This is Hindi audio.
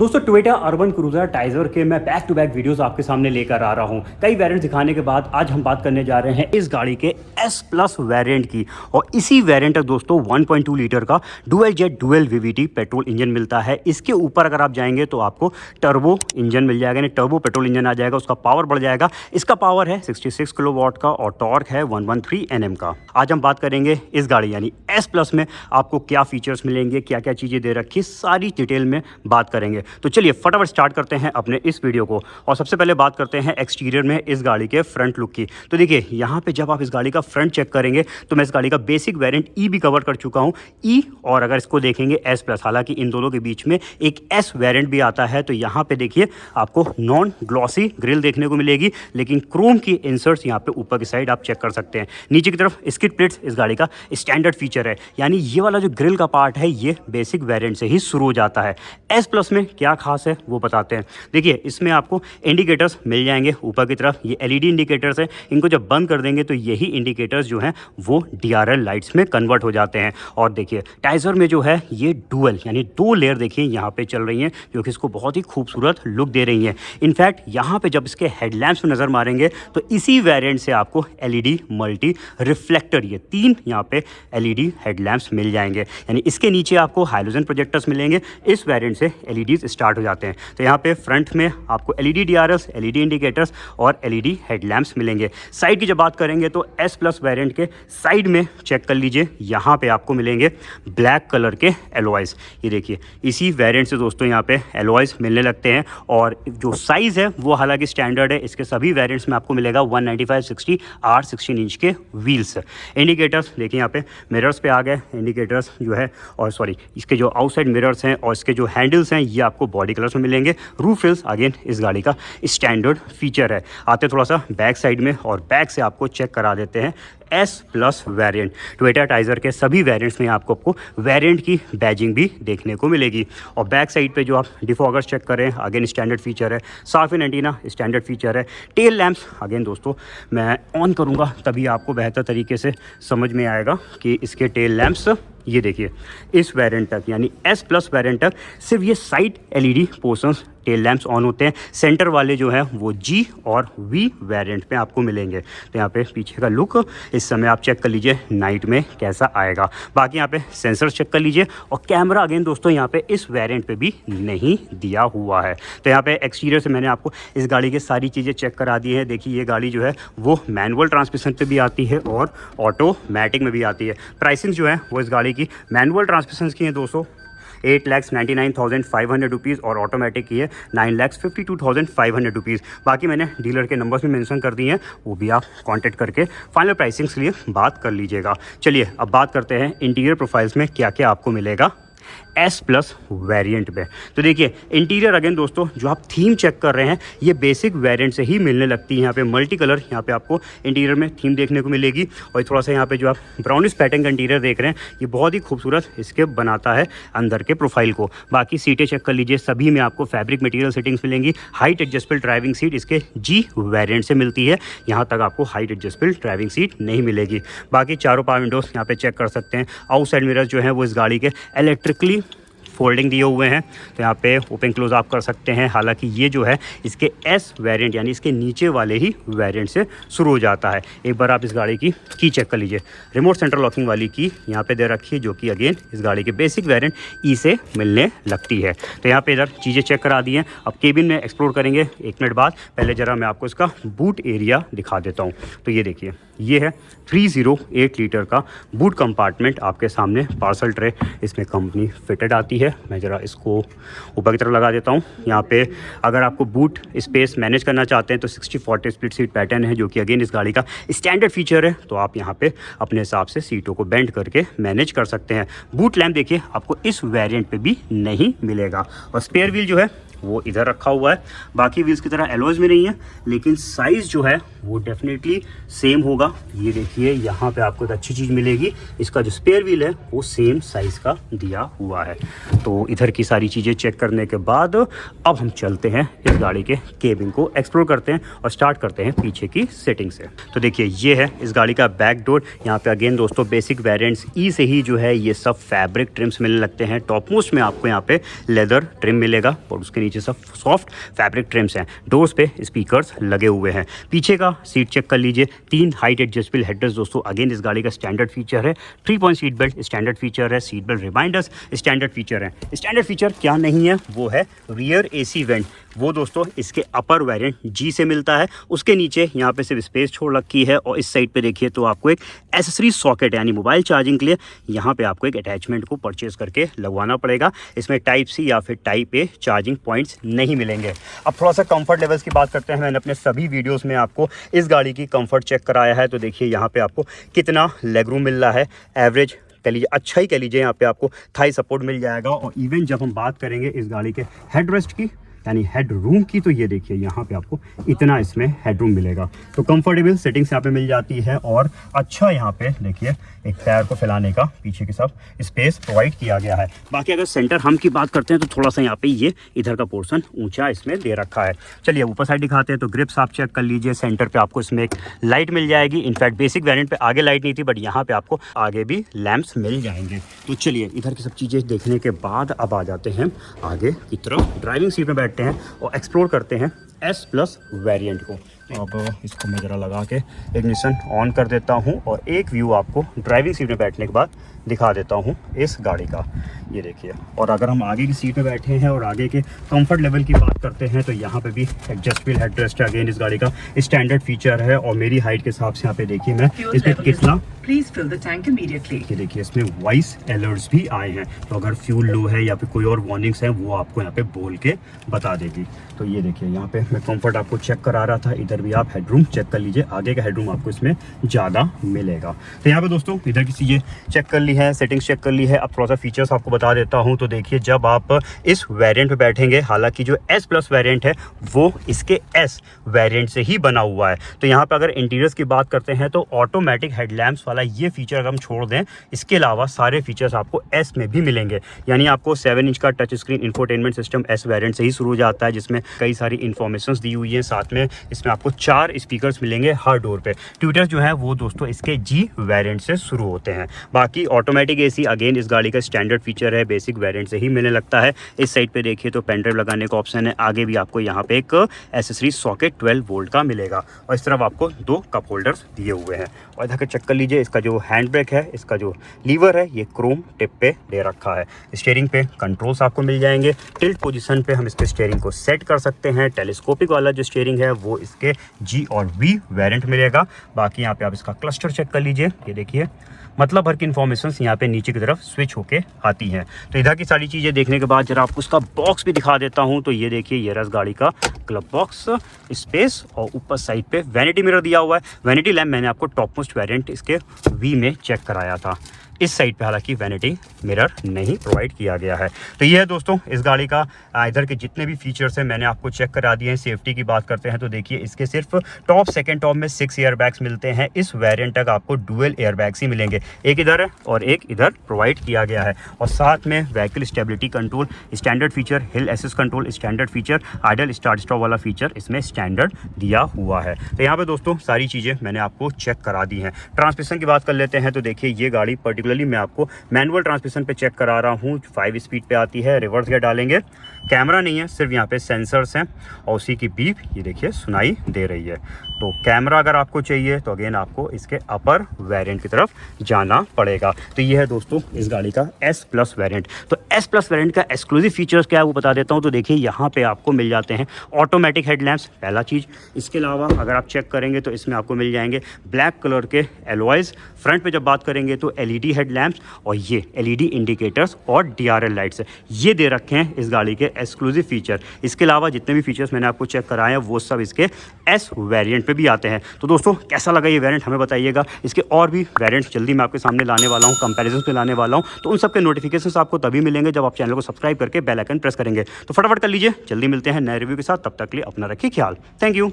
दोस्तों टोयोटा अर्बन क्रूजर टाइजर के मैं बैक टू बैक वीडियोस आपके सामने लेकर आ रहा हूं। कई वेरिएंट दिखाने के बाद आज हम बात करने जा रहे हैं इस गाड़ी के S प्लस वेरिएंट की। और इसी वेरिएंट तक दोस्तों 1.2 लीटर का dual jet dual VVT petrol engine मिलता है। इसके ऊपर अगर आप जाएंगे तो आपको टर्बो इंजन मिल जाएगा, यानी टर्बो पेट्रोल इंजन आ जाएगा। उसका पावर बढ़ जाएगा। इसका पावर है 66 किलोवाट का और टॉर्क है 113 Nm का। आज हम बात करेंगे इस गाड़ी यानी S प्लस में आपको क्या फीचर्स मिलेंगे, क्या क्या चीज़ें दे रखी, सारी डिटेल में बात करेंगे। तो चलिए फटाफट स्टार्ट करते हैं अपने इस वीडियो को। और सबसे पहले बात करते हैं एक्सटीरियर में इस गाड़ी के फ्रंट लुक की। तो देखिए यहाँ पे जब आप इस गाड़ी का फ्रंट चेक करेंगे तो मैं इस गाड़ी का बेसिक वेरिएंट ई भी कवर कर चुका हूँ, ई और अगर इसको देखेंगे एस प्लस। हालांकि इन दोनों के बीच में एक एस वेरिएंट भी आता है। तो यहाँ पे देखिए आपको नॉन ग्लॉसी ग्रिल देखने को मिलेगी, लेकिन क्रोम की इंसर्ट्स यहाँ पे ऊपर की साइड आप चेक कर सकते हैं। नीचे की तरफ स्किड प्लेट्स इस गाड़ी का स्टैंडर्ड फीचर है, यानी ये वाला जो ग्रिल का पार्ट है ये बेसिक वेरिएंट से ही शुरू हो जाता है। एस प्लस में क्या खास है वो बताते हैं। देखिए इसमें आपको इंडिकेटर्स मिल जाएंगे ऊपर की तरफ। ये एलईडी इंडिकेटर्स हैं, इनको जब बंद कर देंगे तो यही इंडिकेटर्स जो हैं वो डीआरएल लाइट्स में कन्वर्ट हो जाते हैं। और देखिए टाइजर में जो है ये डुअल यानी दो लेयर देखिए यहाँ पे चल रही हैं, जो कि इसको बहुत ही खूबसूरत लुक दे रही हैं। इनफैक्ट यहाँ पे जब इसके हेडलैम्प्स में नज़र मारेंगे तो इसी वेरिएंट से आपको एलईडी मल्टी रिफ्लेक्टर ये तीन यहाँ पे एलईडी हेडलैम्प्स मिल जाएंगे, यानी इसके नीचे आपको हाइलोजन प्रोजेक्टर्स मिलेंगे। इस वेरिएंट से एलईडीज स्टार्ट हो जाते हैं। तो यहाँ पे फ्रंट में आपको एलईडी डीआरएल्स, एलईडी इंडिकेटर्स और एलईडी हेडलैम्प्स मिलेंगे। साइड की जब बात करेंगे तो एस प्लस वेरिएंट के साइड में चेक कर लीजिए, यहाँ पे आपको मिलेंगे ब्लैक कलर के एलॉयज़। ये देखिए इसी वेरिएंट से दोस्तों यहाँ पे एलॉयज़ मिलने लगते हैं। और जो साइज़ है वो हालांकि स्टैंडर्ड है। इसके सभी वेरिएंट्स में आपको मिलेगा 195/60 R16 इंच के व्हील्स। इंडिकेटर्स देखिए यहाँ पे मिरर्स पे आ गए इंडिकेटर्स जो है, और सॉरी इसके जो आउटसाइड मिरर्स हैं और इसके जो हैंडल्स हैं ये आपको बॉडी कलर्स में मिलेंगे। रूफ रेल्स अगेन इस गाड़ी का स्टैंडर्ड फीचर है। आते थोड़ा सा बैक साइड में और बैक से आपको चेक करा देते हैं S plus variant. Toyota Taisor के सभी वेरिएंट्स में आपको वेरिएंट की बैजिंग भी देखने को मिलेगी। और बैक साइड पे जो आप डिफॉगर्स चेक करें अगेन स्टैंडर्ड फीचर है। सार्फिन एंटीना स्टैंडर्ड फीचर है। टेल लैंप्स अगेन दोस्तों मैं ऑन करूँगा तभी आपको बेहतर तरीके से समझ में आएगा कि इसके टेल लैंप्स ये देखिए इस वेरिएंट तक यानी एस प्लस वेरिएंट तक सिर्फ ये side LED portions tail lamps on होते हैं। सेंटर वाले जो है वो जी और वी वेरिएंट पे आपको मिलेंगे। तो यहाँ पे पीछे का लुक इस समय आप चेक कर लीजिए नाइट में कैसा आएगा। बाकी यहाँ पे सेंसर चेक कर लीजिए। और कैमरा अगेन दोस्तों यहाँ पे इस वेरिएंट पे भी नहीं दिया हुआ है। तो यहाँ पे एक्सटीरियर से मैंने आपको इस गाड़ी की सारी चीज़ें चेक करा दी है। देखिए ये गाड़ी जो है वो मैनुअल ट्रांसमिशन पे भी आती है और ऑटोमेटिक में भी आती है। प्राइसिंग जो है वो इस गाड़ी की मैनुअल ट्रांसमिशन की है दोस्तों 8,99,500 रुपीज़ और ऑटोमेटिक की है 9,52,500 रुपीज़। बाकी मैंने डीलर के नंबर्स भी मेंशन कर दिए हैं, वो भी आप कांटेक्ट करके फाइनल प्राइसिंग्स के लिए बात कर लीजिएगा। चलिए अब बात करते हैं इंटीरियर प्रोफाइल्स में क्या क्या आपको मिलेगा एस प्लस वेरिएंट में। तो देखिए इंटीरियर अगेन दोस्तों जो आप थीम चेक कर रहे हैं ये बेसिक वेरिएंट से ही मिलने लगती है। यहाँ पे मल्टी कलर यहाँ पे आपको इंटीरियर में थीम देखने को मिलेगी। और थोड़ा सा यहाँ पे जो आप ब्राउनिश पैटर्न का इंटीरियर देख रहे हैं ये बहुत ही खूबसूरत इसके बनाता है अंदर के प्रोफाइल को। बाकी सीटें चेक कर लीजिए, सभी में आपको फैब्रिक मटेरियल सेटिंग्स मिलेंगी। हाइट एडजस्टेबल ड्राइविंग सीट इसके जी वेरिएंट से मिलती है, यहाँ तक आपको हाइट एडजस्टेबल ड्राइविंग सीट नहीं मिलेगी। बाकी चारों पावर विंडोज़ यहाँ पे चेक कर सकते हैं। आउटसाइड मिरर्स जो है वो इस गाड़ी के इलेक्ट्रिकली फोल्डिंग दिए हुए हैं, तो यहाँ पे ओपन क्लोज आप कर सकते हैं। हालांकि ये जो है इसके एस वेरिएंट यानी इसके नीचे वाले ही वेरिएंट से शुरू हो जाता है। एक बार आप इस गाड़ी की चेक कर लीजिए। रिमोट सेंट्रल लॉकिंग वाली की यहाँ पे दे रखी है, जो कि अगेन इस गाड़ी के बेसिक वेरिएंट ई से मिलने लगती है। तो यहाँ पे इधर चीज़ें चेक करा दी हैं। अब केबिन में एक्सप्लोर करेंगे 1 मिनट बाद। पहले ज़रा मैं आपको इसका बूट एरिया दिखा देता हूँ। तो ये देखिए ये है 308 लीटर का बूट कंपार्टमेंट आपके सामने। पार्सल ट्रे इसमें कंपनी फिटेड आती है। मैं ज़रा इसको ऊपर की तरफ लगा देता हूँ। यहाँ पे अगर आपको बूट स्पेस मैनेज करना चाहते हैं तो 60-40 स्प्लिट सीट पैटर्न है, जो कि अगेन इस गाड़ी का स्टैंडर्ड फीचर है। तो आप यहाँ पे अपने हिसाब से सीटों को बेंड करके मैनेज कर सकते हैं। बूट लैम्प देखिए आपको इस वेरिएंट पे भी नहीं मिलेगा। और स्पेयर व्हील जो है वो इधर रखा हुआ है। बाकी व्हील्स की तरह एलॉयज में नहीं है, लेकिन साइज़ जो है वो डेफिनेटली सेम होगा। ये देखिए यहाँ पे आपको एक अच्छी चीज़ मिलेगी, इसका जो स्पेयर व्हील है वो सेम साइज़ का दिया हुआ है। तो इधर की सारी चीज़ें चेक करने के बाद अब हम चलते हैं इस गाड़ी के केबिन को एक्सप्लोर करते हैं और स्टार्ट करते हैं पीछे की सेटिंग से। तो देखिए ये है इस गाड़ी का बैक डोर। यहाँ पे अगेन दोस्तों बेसिक वेरिएंट्स ई से ही जो है ये सब फैब्रिक ट्रिम्स मिलने लगते हैं। टॉप मोस्ट में आपको यहाँ पे लेदर ट्रिम मिलेगा और उसके नीचे सब सॉफ्ट फैब्रिक ट्रिम्स हैं। डोर्स पे स्पीकर्स लगे हुए हैं। पीछे का सीट चेक कर लीजिए, 3 हाइट एडजस्टेबल हेडरेस्ट दोस्तों अगेन इस गाड़ी का स्टैंडर्ड फीचर है। 3 point seat belt standard feature है। Seat belt reminders standard feature है। स्टैंडर्ड फीचर क्या नहीं है वो है रियर एसी वेंट। वो दोस्तों इसके अपर वेरिएंट जी से मिलता है। उसके नीचे यहाँ पे सिर्फ स्पेस छोड़ रखी है और इस साइड पे देखिए तो आपको एक एसेसरी सॉकेट यानी मोबाइल चार्जिंग के लिए यहाँ पे आपको एक अटैचमेंट को परचेज करके लगवाना पड़ेगा। इसमें टाइप सी या फिर टाइप ए चार्जिंग पॉइंट्स नहीं मिलेंगे। अब थोड़ा सा कंफर्ट लेवल्स की बात करते हैं। मैंने अपने सभी वीडियोज़ में आपको इस गाड़ी की कंफर्ट चेक कराया है। तो देखिए यहाँ पे आपको कितना लेग रूम मिल रहा है। एवरेज कह लीजिए, अच्छा ही कह लीजिए, यहाँ पे आपको थाई सपोर्ट मिल जाएगा। और इवन जब हम बात करेंगे इस गाड़ी के हेडरेस्ट की यानी हेड रूम की, तो ये देखिए यहाँ पे आपको इतना इसमें हेड रूम मिलेगा। तो कंफर्टेबल सेटिंग्स यहाँ पे मिल जाती है और अच्छा यहाँ पे देखिए एक पैर को फैलाने का पीछे की सब स्पेस प्रोवाइड किया गया है। बाकी अगर सेंटर हम की बात करते हैं तो थोड़ा सा यहाँ पे ये इधर का पोर्शन ऊंचा इसमें दे रखा है। चलिए ऊपर साइड दिखाते हैं। तो ग्रिप्स आप चेक कर लीजिए। सेंटर पे आपको इसमें एक लाइट मिल जाएगी। इनफैक्ट बेसिक वेरिएंट पे आगे लाइट नहीं थी, बट यहाँ पे आपको आगे भी लैंप्स मिल जाएंगे। तो चलिए इधर की सब चीज़ें देखने के बाद अब आ जाते हैं आगे की तरफ। ड्राइविंग सीट में बैठते हैं और एक्सप्लोर करते हैं एस प्लस वेरिएंट को। अब इसको मैं ज़रा लगा के इग्निशन ऑन कर देता हूँ और एक व्यू आपको ड्राइविंग सीट में बैठने के बाद दिखा देता हूँ इस गाड़ी का। ये देखिए, और अगर हम आगे की सीट में बैठे हैं और आगे के कंफर्ट लेवल की बात करते हैं तो यहाँ पे भी एडजस्टेबल हेडरेस्ट अगेन इस गाड़ी का स्टैंडर्ड फीचर है। और मेरी हाइट के हिसाब से यहाँ पे देखिए मैं इसमें कितना, please fill the tank immediately. ये देखिए इसमें वॉइस अलर्ट्स भी आए हैं। तो अगर फ्यूल लो है या फिर कोई और वार्निंग्स हैं वो आपको यहाँ पे बोल के बता देगी। तो ये देखिए यहाँ पे मैं कंफर्ट आपको चेक करा रहा था। इधर भी आप हेडरूम चेक कर लीजिए, आगे का हेडरूम आपको इसमें ज़्यादा मिलेगा। तो यहाँ पे दोस्तों इधर की चीज़ें चेक कर ली है, सेटिंग्स चेक कर ली है। अब थोड़ा सा फीचर्स आपको बता देता हूँ। तो देखिए जब आप इस वेरिएंट पे बैठेंगे, हालांकि जो एस प्लस वेरिएंट है वो इसके एस वेरिएंट से ही बना हुआ है। तो यहाँ पे अगर इंटीरियर्स की बात करते हैं तो ऑटोमेटिक हेडलैम्प्स वाला ये फीचर अगर हम छोड़ दें, इसके अलावा सारे फीचर्स आपको एस में भी मिलेंगे। यानी आपको 7 इंच का touch screen infotainment system S variant से ही शुरू हो जाता है, जिसमें कई सारी इन्फॉर्मेशन दी हुई है। साथ में इसमें आपको 4 स्पीकर्स मिलेंगे हर डोर पे। ट्विटर्स जो है वो दोस्तों इसके जी वेरिएंट से शुरू होते हैं। बाकी ऑटोमेटिक एसी अगेन इस गाड़ी का स्टैंडर्ड फीचर है, बेसिक वेरिएंट से ही मिलने लगता है। इस साइड पे देखिए तो पेन ड्राइव लगाने का ऑप्शन है। आगे भी आपको यहाँ पे एक एसेसरी सॉकेट 12 वोल्ट का मिलेगा और इस तरफ आपको 2 कप होल्डर्स दिए हुए हैं। और इधर चेक कर लीजिए, इसका जो हैंड ब्रेक है, इसका जो लीवर है ये क्रोम टिप पे दे रखा है। स्टीयरिंग पे कंट्रोल्स आपको मिल जाएंगे। टिल्ट पोजीशन पे हम इसके स्टीयरिंग को सेट कर सकते हैं। टेलीस्कोपिक वाला जो स्टीयरिंग है वो इसके जी और वी वेरिएंट मिलेगा। बाकी यहाँ पे आप इसका क्लस्टर चेक कर लीजिए, ये देखिए मतलब भर की इन्फॉर्मेशन यहाँ पे नीचे की तरफ स्विच होके आती हैं। तो इधर की सारी चीज़ें देखने के बाद जरा आपको उसका बॉक्स भी दिखा देता हूँ। तो ये देखिए ये रस गाड़ी का क्लब बॉक्स स्पेस और ऊपर साइड पे वैनिटी मिरर दिया हुआ है। वैनिटी लैम्प मैंने आपको टॉप मोस्ट वेरिएंट इसके वी में चेक कराया था। इस साइड पे हालांकि वैनिटी मिरर नहीं प्रोवाइड किया गया है। तो ये है दोस्तों इस गाड़ी का इधर के जितने भी फीचर्स हैं मैंने आपको चेक करा दिए हैं। सेफ्टी की बात करते हैं तो देखिए इसके सिर्फ टॉप सेकंड टॉप में 6 एयर बैग्स मिलते हैं। इस वेरिएंट तक आपको डुअल एयर बैग्स ही मिलेंगे, एक इधर है और एक इधर प्रोवाइड किया गया है। और साथ में vehicle stability control standard feature, हिल assist control standard feature, idol start stop वाला फीचर इसमें स्टैंडर्ड दिया हुआ है। तो यहाँ पे दोस्तों सारी चीज़ें मैंने आपको चेक करा दी हैं। ट्रांसमिशन की बात कर लेते हैं तो देखिए ये गाड़ी पर्टिकुलरली मैं आपको मैनुअल ट्रांसमिशन पे चेक करा रहा हूँ। 5 स्पीड पे आती है। रिवर्स गियर डालेंगे, कैमरा नहीं है, सिर्फ यहाँ पे सेंसर्स हैं और उसी की बीप ये देखिए सुनाई दे रही है। तो कैमरा अगर आपको चाहिए तो अगेन आपको इसके अपर वेरिएंट की तरफ जाना पड़ेगा। तो ये है दोस्तों इस गाड़ी का एस प्लस वेरिएंट। तो एस प्लस वेरिएंट का एक्सक्लूसिव फीचर्स क्या है वो बता देता हूँ। तो देखिए यहाँ पे आपको मिल जाते हैं ऑटोमेटिक हेडलैम्प्स, पहला चीज़। इसके अलावा अगर आप चेक करेंगे तो इसमें आपको मिल जाएंगे ब्लैक कलर के एलॉयज़। फ्रंट पे जब बात करेंगे तो एलईडी हेडलैम्प्स और ये एलईडी इंडिकेटर्स और डीआरएल लाइट्स ये दे रखे हैं इस गाड़ी के एक्सक्लूसिव फीचर। इसके अलावा जितने भी फीचर्स मैंने आपको चेक कराए हैं वो सब इसके एस वेरिएंट पे भी आते हैं। तो दोस्तों कैसा लगा ये वेरिएंट हमें बताइएगा। इसके और भी वेरिएंट जल्दी मैं आपके सामने लाने वाला हूँ, कंपैरिजन पे लाने वाला हूँ। तो उन सब के नोटिफिकेशंस आपको तभी मिलेंगे जब आप चैनल को सब्सक्राइब करके बेल आइकन प्रेस करेंगे। तो फटाफट कर लीजिए, जल्दी मिलते हैं नए रिव्यू के साथ। तब तक के लिए अपना रखिए ख्याल। Thank you.